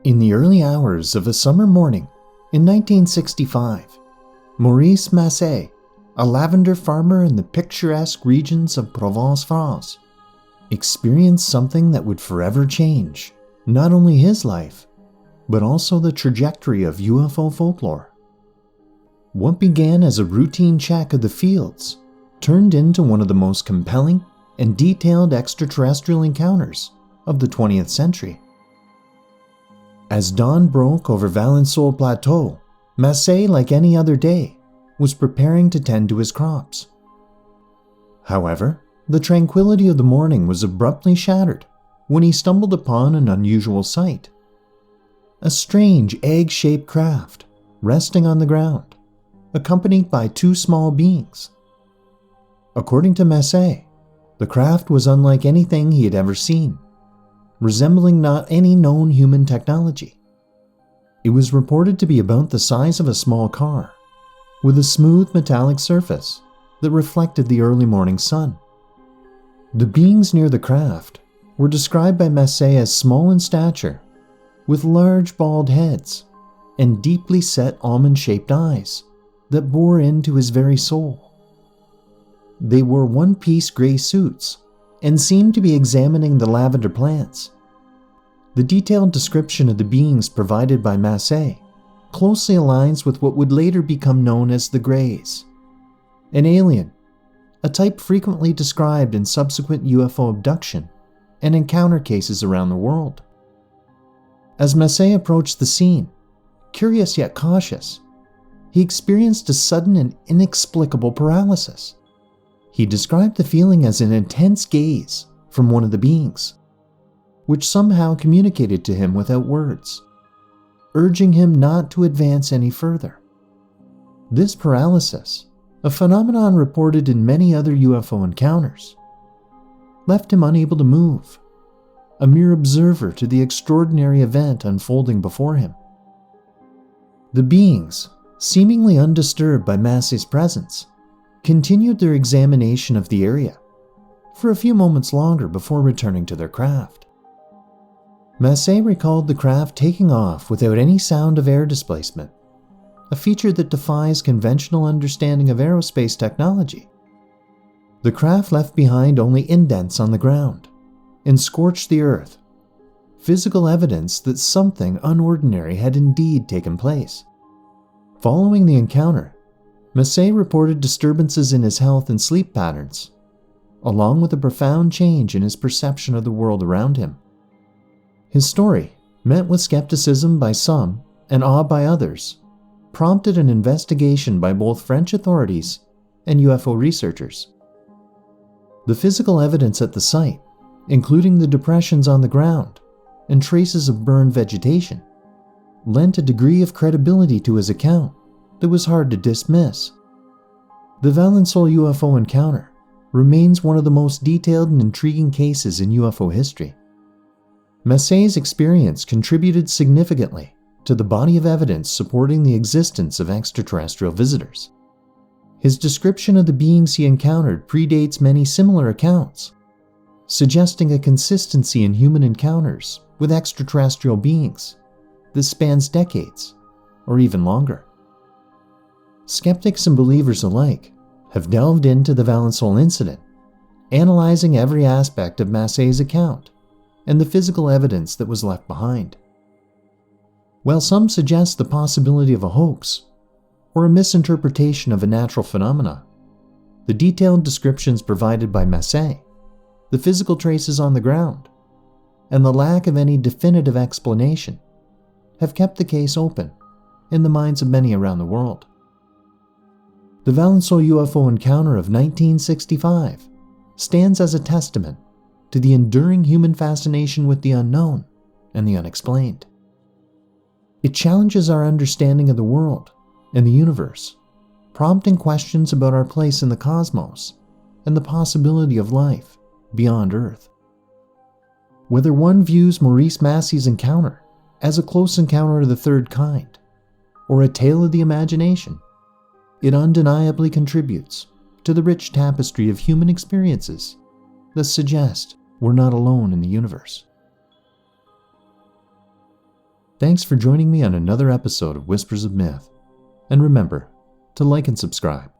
In the early hours of a summer morning in 1965, Maurice Masse, a lavender farmer in the picturesque regions of Provence, France, experienced something that would forever change not only his life, but also the trajectory of UFO folklore. What began as a routine check of the fields turned into one of the most compelling and detailed extraterrestrial encounters of the 20th century. As dawn broke over Valensole Plateau, Masse, like any other day, was preparing to tend to his crops. However, the tranquility of the morning was abruptly shattered when he stumbled upon an unusual sight. A strange egg-shaped craft resting on the ground, accompanied by two small beings. According to Masse, the craft was unlike anything he had ever seen, resembling not any known human technology. It was reported to be about the size of a small car, with a smooth metallic surface that reflected the early morning sun. The beings near the craft were described by Masse as small in stature, with large bald heads and deeply set almond-shaped eyes that bore into his very soul. They wore one-piece gray suits and seemed to be examining the lavender plants. The detailed description of the beings provided by Masse closely aligns with what would later become known as the Greys, an alien, a type frequently described in subsequent UFO abduction and encounter cases around the world. As Masse approached the scene, curious yet cautious, he experienced a sudden and inexplicable paralysis. He described the feeling as an intense gaze from one of the beings, which somehow communicated to him without words, urging him not to advance any further. This paralysis, a phenomenon reported in many other UFO encounters, left him unable to move, a mere observer to the extraordinary event unfolding before him. The beings, seemingly undisturbed by Masse's presence, continued their examination of the area for a few moments longer before returning to their craft. Masse recalled the craft taking off without any sound of air displacement, a feature that defies conventional understanding of aerospace technology. The craft left behind only indents on the ground and scorched the earth, physical evidence that something unordinary had indeed taken place. Following the encounter, Masse reported disturbances in his health and sleep patterns, along with a profound change in his perception of the world around him. His story, met with skepticism by some and awe by others, prompted an investigation by both French authorities and UFO researchers. The physical evidence at the site, including the depressions on the ground and traces of burned vegetation, lent a degree of credibility to his account that was hard to dismiss. The Valensole UFO encounter remains one of the most detailed and intriguing cases in UFO history. Masse's experience contributed significantly to the body of evidence supporting the existence of extraterrestrial visitors. His description of the beings he encountered predates many similar accounts, suggesting a consistency in human encounters with extraterrestrial beings that spans decades or even longer. Skeptics and believers alike have delved into the Valensole incident, analyzing every aspect of Masse's account and the physical evidence that was left behind. While some suggest the possibility of a hoax or a misinterpretation of a natural phenomena, the detailed descriptions provided by Masse, the physical traces on the ground, and the lack of any definitive explanation have kept the case open in the minds of many around the world. The Valensole UFO encounter of 1965 stands as a testament to the enduring human fascination with the unknown and the unexplained. It challenges our understanding of the world and the universe, prompting questions about our place in the cosmos and the possibility of life beyond Earth. Whether one views Maurice Masse's encounter as a close encounter of the third kind or a tale of the imagination, it undeniably contributes to the rich tapestry of human experiences that suggest we're not alone in the universe. Thanks for joining me on another episode of Whispers of Myth. And remember to like and subscribe.